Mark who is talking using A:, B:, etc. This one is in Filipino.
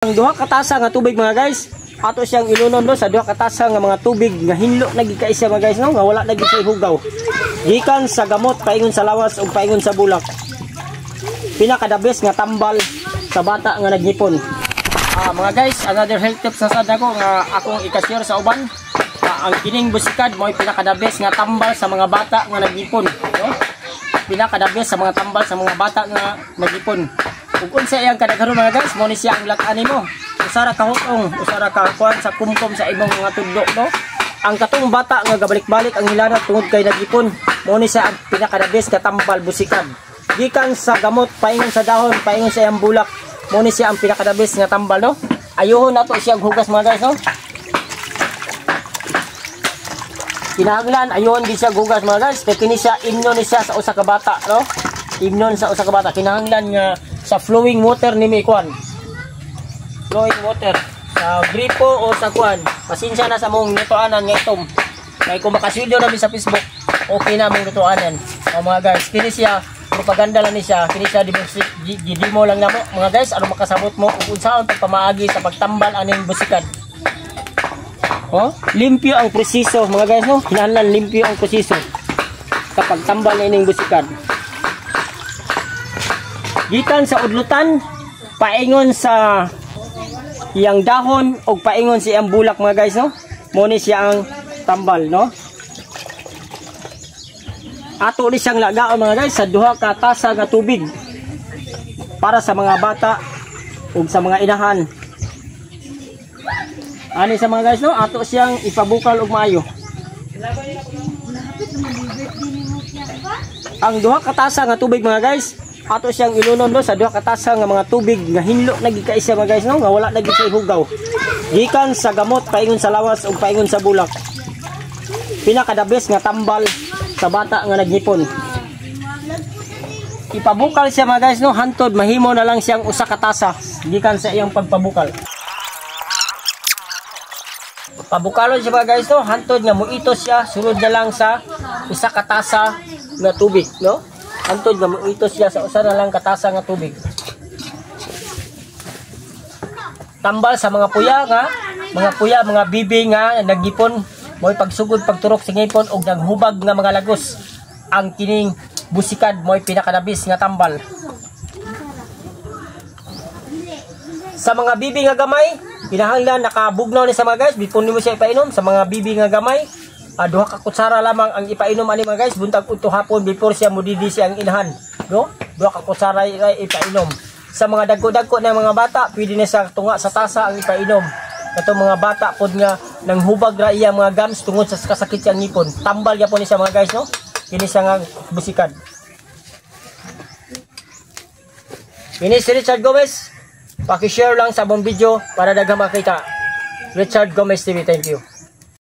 A: Ang duha ka tasa nga tubig mga guys, ato siyang ilunon do sa duha ka tasa nga mga tubig nga hinlo nagikaisa mga guys no, nga wala naging sa hugaw. Gikan sa gamot paingon sa lawas ug paingon sa bulak. Pinaka the best nga tambal sa bata nga naghipon. Mga guys, another health tips sa sada ko nga akong ikashare sa uban. Ang kining busikad mo pinaka the best nga tambal sa mga bata nga naghipon, no? Pinaka the best sa mga tambal sa mga bata nga naghipon. Ug unsa iyang kadaghanon mga guys, mo ni siya ang lat-ani mo. Usara ka hutong, usara ka kuan sa kumkom sa imong mga tudlo, no? Ang katong bata nga gabalik-balik ang hilana tungod kay nagipon, mo ni siya ang pinaka the best nga tambal busikan. Gikan sa gamot, paingon sa dahon, paingon sa iyang bulak, mo ni siya ang pinaka the best nga tambal, no? Ayuhon nato siya hugas mga guys, no? Kinahanglan ayuhon di siya hugas mga guys, kay kini siya imnon ni siya sa usa ka bata, no? Imnon sa usa ka bata, kinahanglan nga sa flowing water ni Mikuan. Flowing water sa gripo o sa kuan. Pasensya na sa mong lutoanan nga itom. Kay kung makasweldo namin sa Facebook, okay na mong lutoanan. O mga guys, kini siya propaganda lang ni siya. Kini siya dimo lang namo mga guys, ano makasabot mo ug unsaon pagpamaagi sa pagtambal aning busikan. Oh, limpyo ang proseso mga guys no. Kinahanglan limpyo ang proseso kapag tambal ining busikan. Gikan sa udlutan, paingon sa iyang dahon o paingon sa iyang bulak mga guys no. Mo ni siya ang tambal no. Ato ni siyang lagaon mga guys sa duha ka tasa nga tubig para sa mga bata ug sa mga inahan. Ani sa mga guys no, ato siyang ipabukal og maayo. Ang duha ka tasa nga tubig mga guys, ato siyang ilunon do sa duha ka tasa nga mga tubig nga hinlo nagikaisa mga guys no, nga wala naging sa hugaw. Gikan sa gamot paingon sa lawas ug paingon sa bulak. Pinaka the best nga tambal sa bata nga naghipon. Ipabukal siya mga guys no, hantod mahimo na lang siyang usa ka tasa gikan sa iyang pagpabukal. Pabukalon siya mga guys no, hantod nga muitos siya, sunod na lang sa usa ka tasa nga tubig no. Hantod nga muitos siya sa usa na lang katasa nga tubig. Tambal sa mga puya, mga bibi nga naggipon, mo'y pagsugod pagturok sa ngipon og naghubag nga mga lagos. Ang kining busikad mo'y pinakanabis nga tambal. Sa mga bibi nga gamay, kinahanglan nakabugnaw ni sa mga guys, before nimo siya ipainom. Sa mga bibi nga gamay, duha ka kutsara lamang ang ipainom ani mga guys, buntag udto hapon before siya mudidi siya ang inahan, no? Duha ka kutsara ipainom. Sa mga dagko-dagko na mga bata, pwede na sa tunga sa tasa ang ipainom. Kato mga bata pod nga nanghubag ra iya mga gums tungod sa kasakit siyang ngipon. Tambal gyapon ni siya mga guys, no? Kini siya nga busikan. Ini si Richard Gomez. Paki-share lang sa abong video para daghang makita. Richard Gomez TV, thank you.